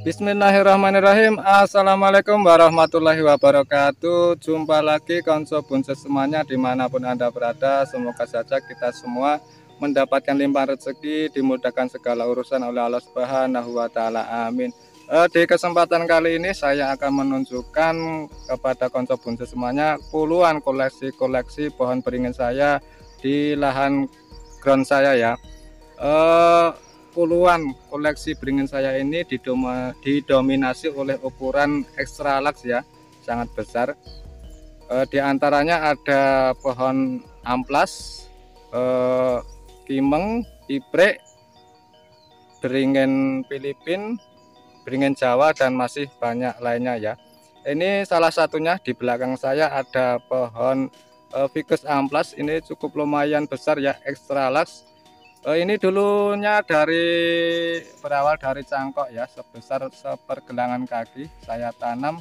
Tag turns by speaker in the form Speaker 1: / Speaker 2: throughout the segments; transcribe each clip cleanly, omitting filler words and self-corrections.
Speaker 1: Bismillahirrahmanirrahim. Assalamualaikum warahmatullahi wabarakatuh. Jumpa lagi konco bunces semuanya dimanapun Anda berada. Semoga saja kita semua mendapatkan limpahan rezeki, dimudahkan segala urusan oleh Allah Subhanahu wa Ta'ala. Amin. Di kesempatan kali ini saya akan menunjukkan kepada konco bunces semuanya puluhan koleksi pohon beringin saya di lahan ground saya ya. Puluhan koleksi beringin saya ini didominasi oleh ukuran extra large ya, sangat besar. Di antaranya ada pohon amplas, kimeng, ibrek, beringin Filipin, beringin Jawa, dan masih banyak lainnya ya. Ini salah satunya. Di belakang saya ada pohon ficus amplas, ini cukup lumayan besar ya, extra large. Ini dulunya berawal dari cangkok ya, sebesar sepergelangan kaki. Saya tanam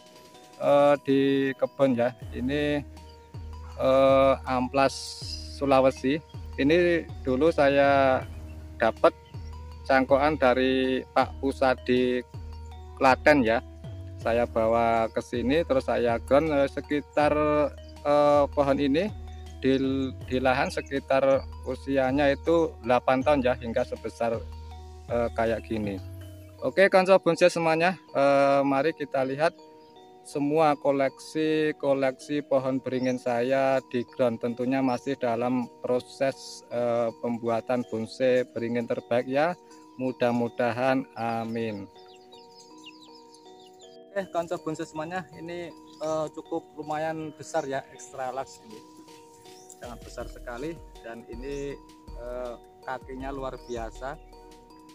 Speaker 1: di kebun ya. Ini amplas Sulawesi. Ini dulu saya dapat cangkokan dari Pak Pusadi Klaten ya. Saya bawa ke sini, terus saya ground sekitar pohon ini di lahan sekitar usianya itu 8 tahun ya, hingga sebesar kayak gini. Oke konco bonsai semuanya, mari kita lihat semua koleksi pohon beringin saya di ground. Tentunya masih dalam proses pembuatan bonsai beringin terbaik ya, mudah-mudahan amin. Oke konco bonsai semuanya, ini cukup lumayan besar ya, extra large ini, sangat besar sekali. Dan ini kakinya luar biasa,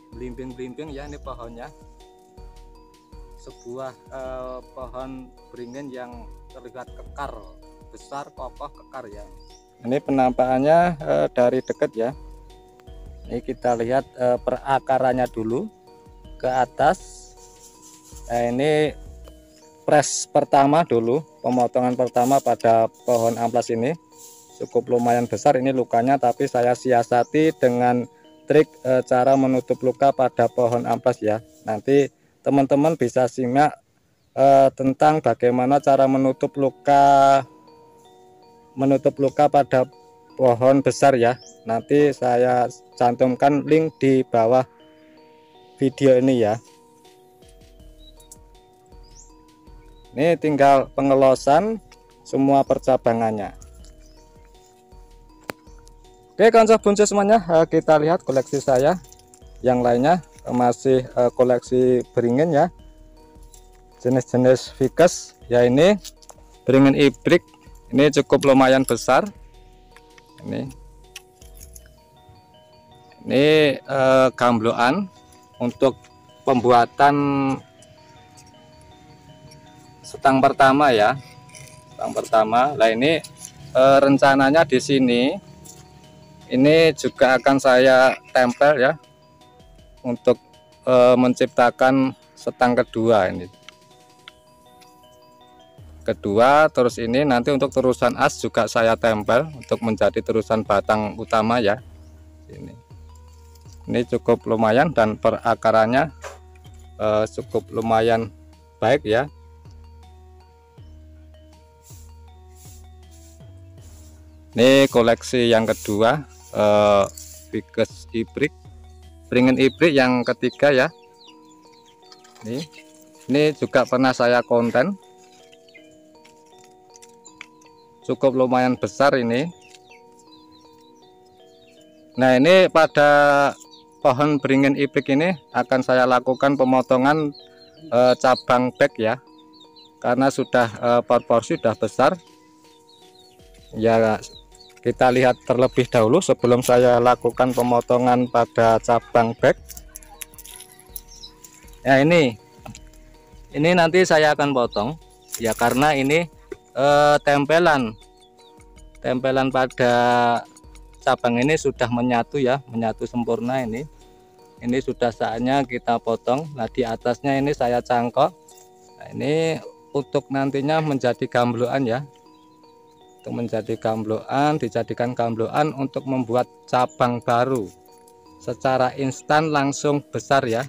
Speaker 1: belimbing-belimbing ya. Ini pohonnya sebuah pohon beringin yang terlihat kekar, besar, kokoh, kekar ya. Ini penampakannya dari dekat ya. Ini kita lihat perakarannya dulu ke atas. Nah, ini press pertama dulu, pemotongan pertama pada pohon amplas ini cukup lumayan besar. Ini lukanya, tapi saya siasati dengan trik cara menutup luka pada pohon amplas ya. Nanti teman-teman bisa simak tentang bagaimana cara menutup luka pada pohon besar ya. Nanti saya cantumkan link di bawah video ini ya. Ini tinggal pengelosan semua percabangannya. Oke konco bonsai semuanya, kita lihat koleksi saya yang lainnya. Masih koleksi beringin ya, jenis-jenis ficus ya. Ini beringin ibrik, ini cukup lumayan besar. Ini gambloan untuk pembuatan setang pertama ya, setang pertama. Nah ini rencananya di sini ini juga akan saya tempel ya, untuk menciptakan setang kedua ini. Terus ini nanti untuk terusan as juga saya tempel untuk menjadi terusan batang utama ya. Ini cukup lumayan dan perakarannya cukup lumayan baik ya. Ini koleksi yang kedua, ficus ibrik, beringin ibrik yang ketiga ya. Ini juga pernah saya konten, cukup lumayan besar ini. Nah ini pada pohon beringin ibrik ini akan saya lakukan pemotongan cabang back ya, karena sudah proporsi sudah besar ya. Kita lihat terlebih dahulu sebelum saya lakukan pemotongan pada cabang back ya. Ini nanti saya akan potong ya, karena ini tempelan pada cabang ini sudah menyatu ya, menyatu sempurna. Ini sudah saatnya kita potong. Nah di atasnya ini saya cangkok. Nah, ini untuk nantinya menjadi gambloan ya, untuk menjadi gambloan, dijadikan gambloan untuk membuat cabang baru secara instan langsung besar ya.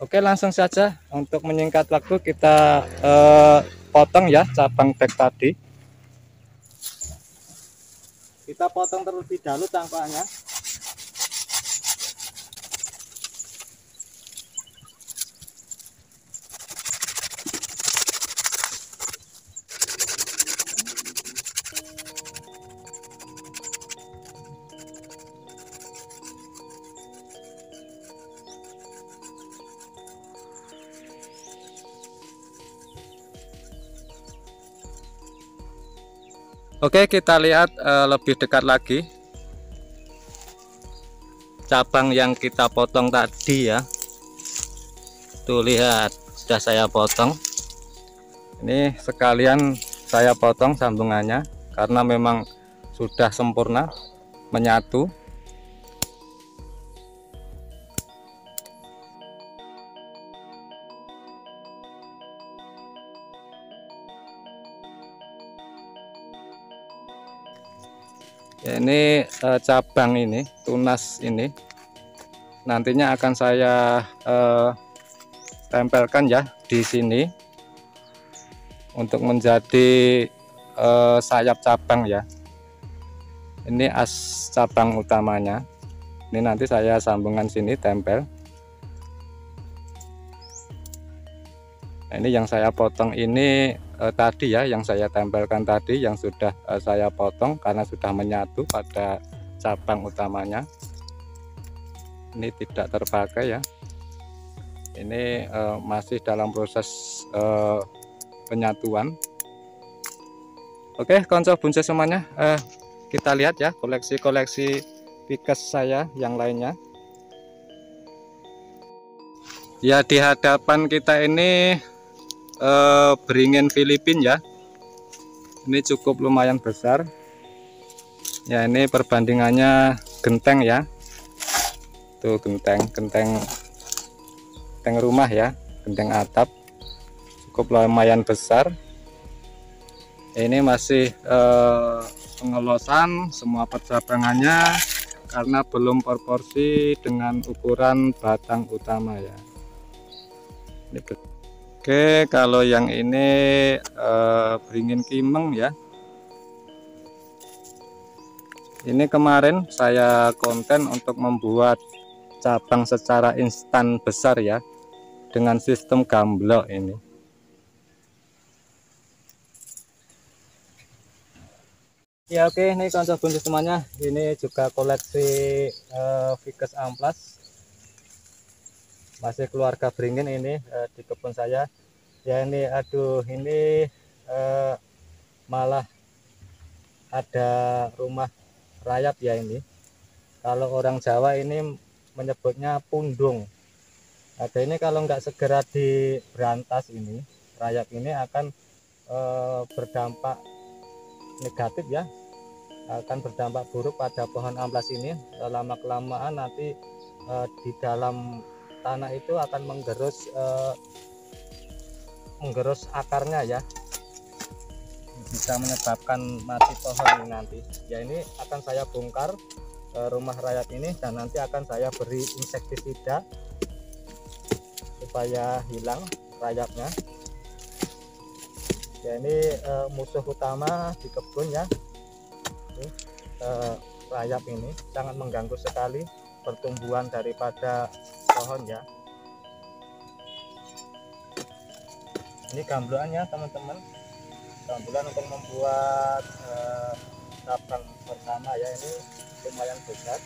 Speaker 1: Oke, langsung saja untuk menyingkat waktu kita potong ya cabang back tadi. Kita potong terlebih dahulu cangkoknya. Oke, kita lihat lebih dekat lagi cabang yang kita potong tadi ya. Tuh lihat, sudah saya potong. Ini sekalian saya potong sambungannya karena memang sudah sempurna menyatu. Ya, ini cabang ini, tunas ini nantinya akan saya tempelkan ya di sini untuk menjadi sayap cabang ya. Ini as cabang utamanya. Ini nanti saya sambungan sini tempel. Nah, ini yang saya potong ini tadi ya, yang saya tempelkan tadi, yang sudah saya potong karena sudah menyatu pada cabang utamanya. Ini tidak terpakai ya. Ini masih dalam proses penyatuan. Oke, konco buncis semuanya, kita lihat ya koleksi-koleksi Vickers saya yang lainnya. Ya, di hadapan kita ini beringin Filipina ya. Ini cukup lumayan besar ya. Ini perbandingannya genteng ya. Tuh genteng rumah ya, genteng atap, cukup lumayan besar. Ini masih pengelosan semua percabangannya karena belum proporsi dengan ukuran batang utama ya. Oke, kalau yang ini beringin Kimeng ya. Ini kemarin saya konten untuk membuat cabang secara instan besar ya, dengan sistem gamblok ini. Ya oke, ini konco buncis semuanya. Ini juga koleksi Vickers Amplas. Masih keluarga beringin ini di kebun saya. Ya ini, aduh ini malah ada rumah rayap ya ini. Kalau orang Jawa ini menyebutnya pundung. Ada ini kalau nggak segera diberantas ini, rayap ini akan berdampak negatif ya, akan berdampak buruk pada pohon amplas ini. Lama kelamaan nanti di dalam tanah itu akan menggerus akarnya ya, bisa menyebabkan mati pohon ini nanti ya. Ini akan saya bongkar rumah rayap ini dan nanti akan saya beri insektisida supaya hilang rayapnya ya. Ini musuh utama di kebun ya. Ini, rayap ini sangat mengganggu sekali pertumbuhan daripada pohon ya. Ini gambloannya teman-teman, gambloan untuk membuat cabang pertama ya. Ini lumayan besar.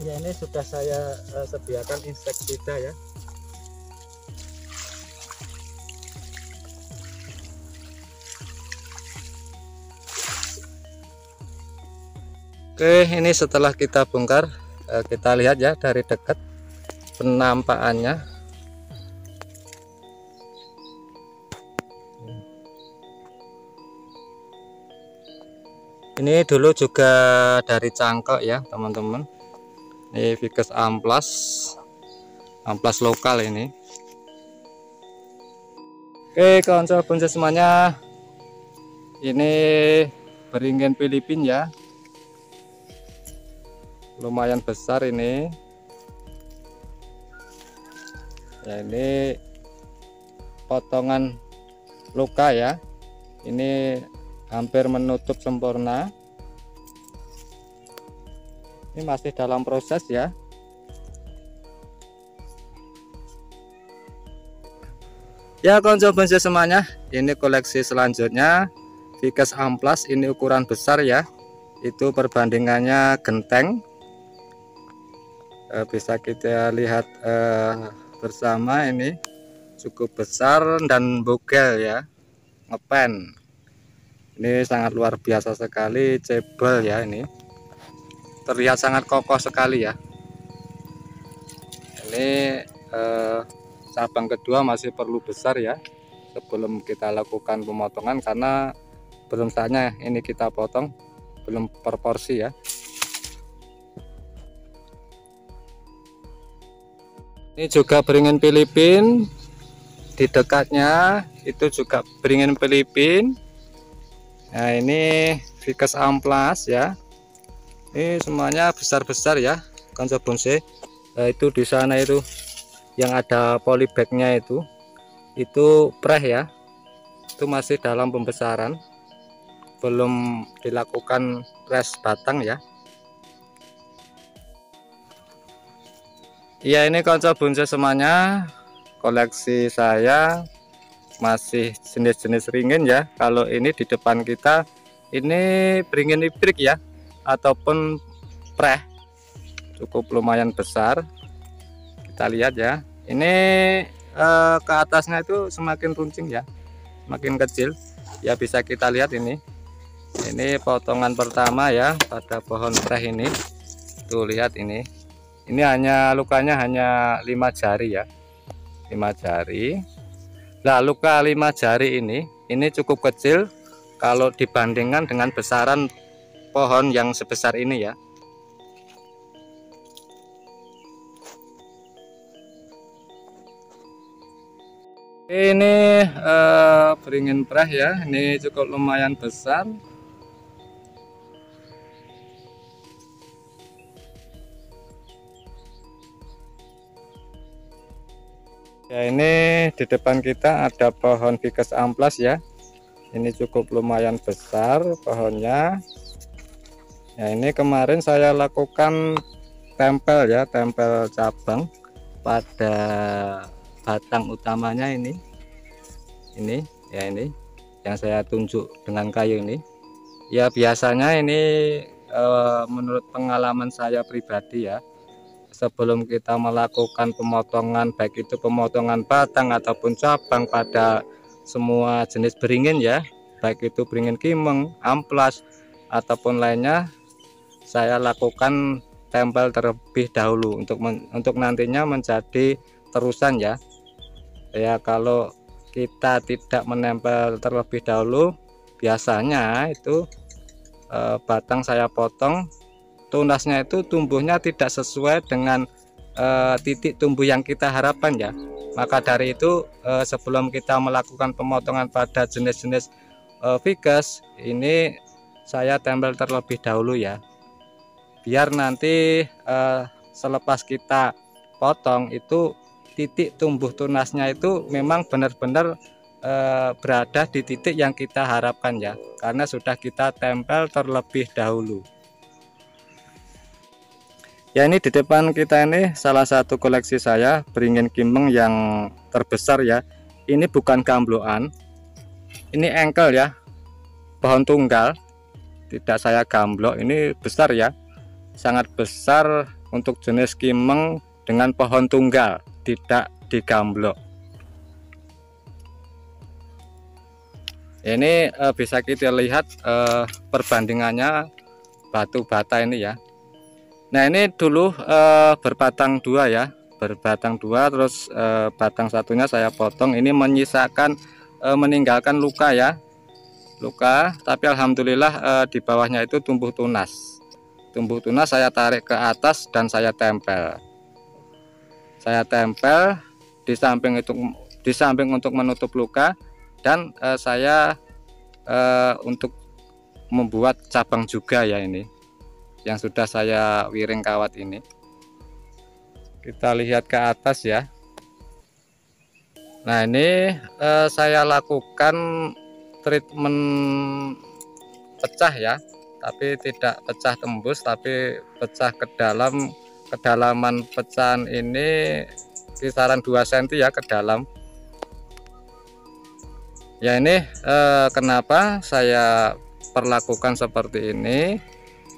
Speaker 1: Ya ini sudah saya sediakan insektisida ya. Oke, ini setelah kita bongkar, kita lihat ya dari dekat penampakannya. Ini dulu juga dari cangkok ya teman-teman. Ini Vickers amplas lokal ini. Oke kawan-kawan semuanya, ini beringin Filipin ya, lumayan besar ini ya. Ini potongan luka ya, ini hampir menutup sempurna. Ini masih dalam proses ya. Ya kawan-kawan semuanya, ini koleksi selanjutnya Ficus amplas. Ini ukuran besar ya, itu perbandingannya genteng. Bisa kita lihat bersama, ini cukup besar dan bogel ya, ngepen. Ini sangat luar biasa sekali, cebol ya, ini terlihat sangat kokoh sekali ya. Ini cabang kedua masih perlu besar ya sebelum kita lakukan pemotongan, karena belum saatnya ini kita potong, belum proporsi ya. Ini juga beringin Filipin, di dekatnya itu juga beringin Filipin. Nah ini Ficus amplas ya, ini semuanya besar-besar ya kancah bonsai. Itu di sana itu yang ada polybagnya itu preh ya, itu masih dalam pembesaran, belum dilakukan press batang ya. Iya ini kancah bonsai semuanya, koleksi saya masih jenis-jenis ringin ya. Kalau ini di depan kita ini beringin ibrik ya, ataupun preh, cukup lumayan besar. Kita lihat ya, ini ke atasnya itu semakin runcing ya, semakin kecil ya. Bisa kita lihat ini potongan pertama ya pada pohon preh ini. Tuh lihat ini hanya lukanya hanya 5 jari ya, 5 jari. Nah luka 5 jari ini cukup kecil kalau dibandingkan dengan besaran pohon yang sebesar ini ya. Ini beringin preh ya, ini cukup lumayan besar. Ya ini di depan kita ada pohon Ficus amplas ya, ini cukup lumayan besar pohonnya. Ya ini kemarin saya lakukan tempel ya, tempel cabang pada batang utamanya ini ya, ini yang saya tunjuk dengan kayu ini ya. Biasanya ini menurut pengalaman saya pribadi ya, sebelum kita melakukan pemotongan, baik itu pemotongan batang ataupun cabang pada semua jenis beringin ya, baik itu beringin kimeng, amplas ataupun lainnya, saya lakukan tempel terlebih dahulu untuk nantinya menjadi terusan ya. Ya kalau kita tidak menempel terlebih dahulu, biasanya itu batang saya potong, tunasnya itu tumbuhnya tidak sesuai dengan titik tumbuh yang kita harapkan ya. Maka dari itu sebelum kita melakukan pemotongan pada jenis-jenis Ficus ini, saya tempel terlebih dahulu ya, biar nanti selepas kita potong itu titik tumbuh tunasnya itu memang benar-benar berada di titik yang kita harapkan ya, karena sudah kita tempel terlebih dahulu. Ya ini di depan kita ini salah satu koleksi saya beringin kimeng yang terbesar ya. Ini bukan gambloan, ini engkel ya, pohon tunggal, tidak saya gamblok. Ini besar ya, sangat besar untuk jenis kimeng dengan pohon tunggal, tidak digamblok. Ini bisa kita lihat perbandingannya batu bata ini ya. Nah ini dulu berbatang dua ya, berbatang dua, terus batang satunya saya potong. Ini menyisakan meninggalkan luka ya, luka, tapi alhamdulillah di bawahnya itu tumbuh tunas. Tumbuh tunas saya tarik ke atas dan saya tempel di samping itu di samping untuk menutup luka, dan saya untuk membuat cabang juga ya, ini yang sudah saya wiring kawat ini. Kita lihat ke atas ya. Nah, ini saya lakukan treatment pecah ya, tapi tidak pecah tembus, tapi pecah ke dalam. Kedalaman pecahan ini kisaran 2 cm ya ke dalam. Ya, ini kenapa saya perlakukan seperti ini.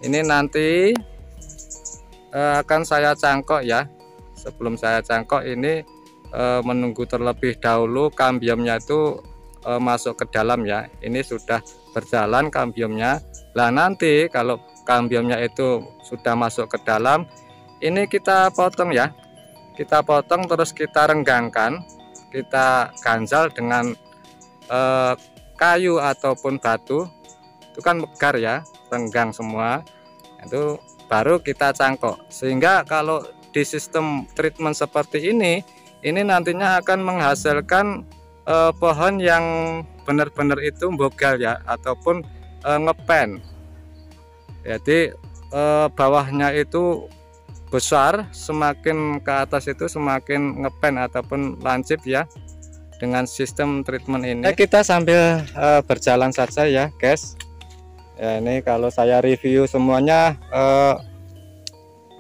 Speaker 1: Ini nanti akan saya cangkok ya. Sebelum saya cangkok ini menunggu terlebih dahulu kambiumnya itu masuk ke dalam ya. Ini sudah berjalan kambiumnya. Lah, nanti kalau kambiumnya itu sudah masuk ke dalam, ini kita potong ya. Kita potong terus kita renggangkan, kita ganjal dengan kayu ataupun batu. Itu kan megar ya, renggang semua. Itu baru kita cangkok. Sehingga kalau di sistem treatment seperti ini nantinya akan menghasilkan pohon yang benar-benar itu bogal ya, ataupun ngepen. Jadi bawahnya itu besar, semakin ke atas itu semakin ngepen ataupun lancip ya, dengan sistem treatment ini. Kita sambil berjalan saja ya guys ya. Ini kalau saya review semuanya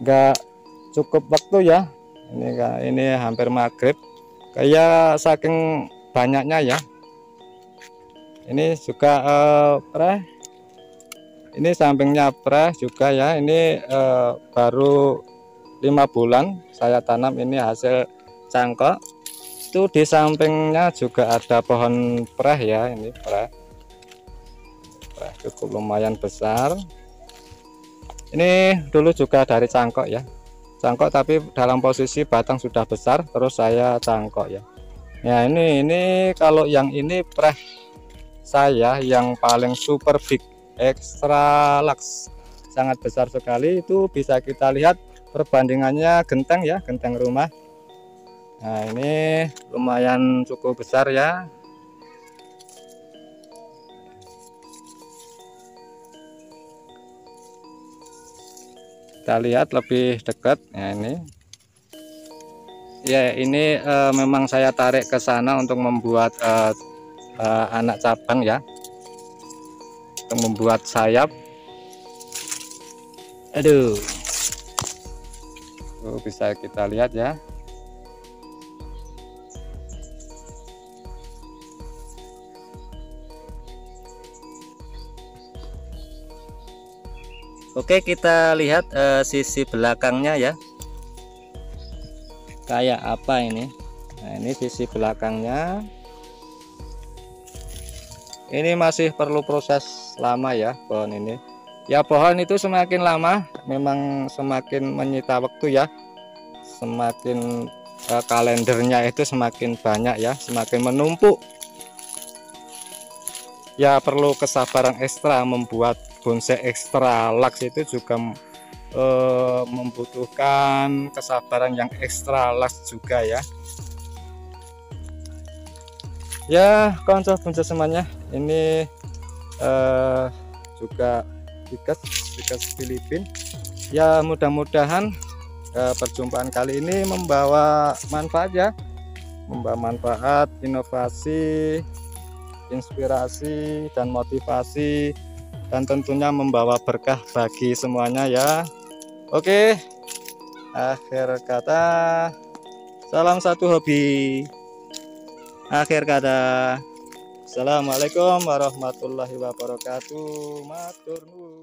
Speaker 1: nggak cukup waktu ya. Ini hampir maghrib, kayak saking banyaknya ya. Ini juga preh, ini sampingnya preh juga ya. Ini baru 5 bulan saya tanam, ini hasil cangkok. Itu di sampingnya juga ada pohon preh ya. Ini preh cukup lumayan besar. Ini dulu juga dari cangkok ya, cangkok tapi dalam posisi batang sudah besar, terus saya cangkok ya. Ya, ini kalau yang ini preh saya yang paling super big extra lux, sangat besar sekali. Itu bisa kita lihat perbandingannya genteng ya, genteng rumah. Nah, ini lumayan cukup besar ya. Kita lihat lebih dekat ya. Ini ya, ini memang saya tarik ke sana untuk membuat anak cabang ya, untuk membuat sayap. Aduh, bisa kita lihat ya. Oke, kita lihat sisi belakangnya ya, kayak apa ini. Nah, ini sisi belakangnya. Ini masih perlu proses lama ya pohon ini. Ya, pohon itu semakin lama memang semakin menyita waktu ya. Semakin kalendernya itu semakin banyak ya, semakin menumpuk. Ya, perlu kesabaran ekstra. Membuat bonsai ekstra lux itu juga membutuhkan kesabaran yang ekstra lux juga ya. Ya, konco bonsai semuanya, ini juga Ficus Filipina ya. Mudah-mudahan perjumpaan kali ini membawa manfaat ya, membawa manfaat, inovasi, inspirasi dan motivasi, dan tentunya membawa berkah bagi semuanya ya. Oke, akhir kata, salam satu hobi. Akhir kata, assalamualaikum warahmatullahi wabarakatuh. Matur nuwun.